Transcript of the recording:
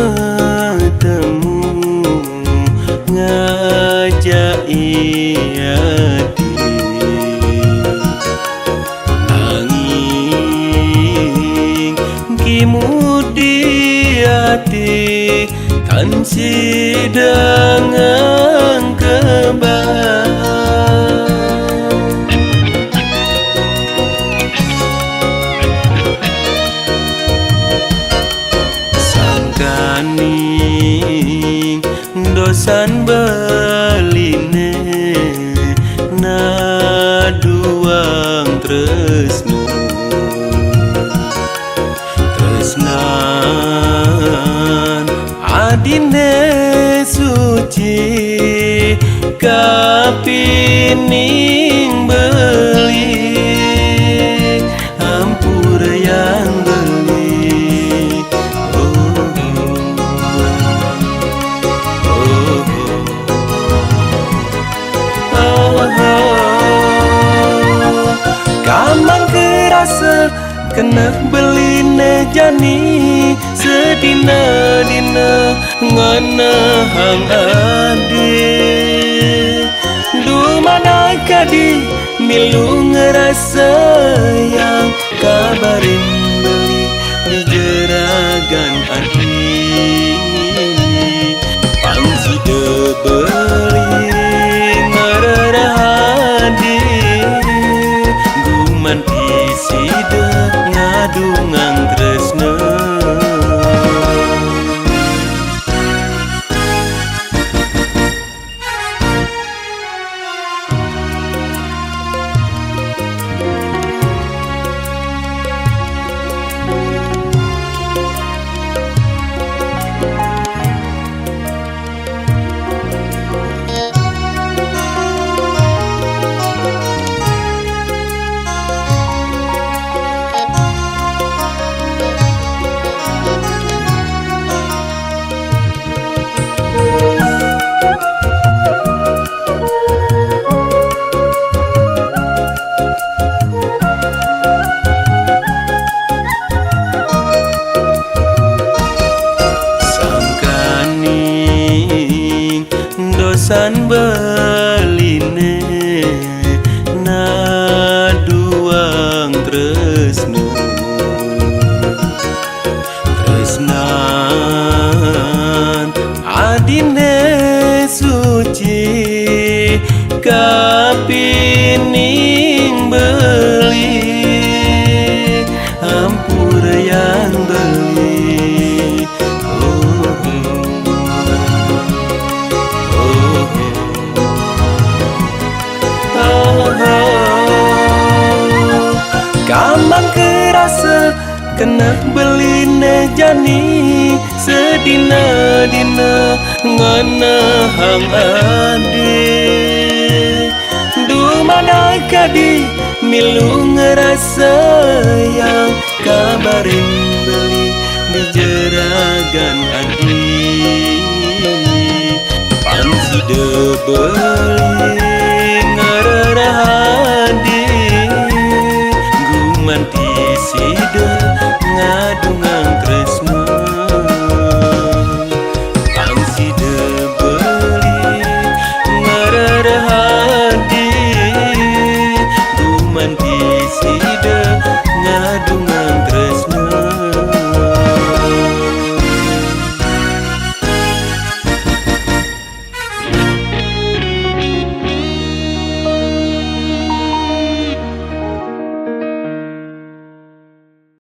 metemu ngajak hati nanging kimudi hati kan sidangan kebal sangkaning dosan beline na duang tresno tresnan adine suci kapining beli hampura yang beli kamang kerasa kena beli ne jani sedina-dina ngana hang ade du mana kadi milu ngerasa yang kabarin beli di jeragan adi pangsi de beli ngerahadi guman isi de ngadungang tresna dosan beline na duang tresno tresnan adine suci kapining beli hampura yang beli kamang kerasa kena beli ne jani sedina-dina ngana hang ade du mana kadi milu ngerasa yang kabarin beli di jeragan adi pangsi de beli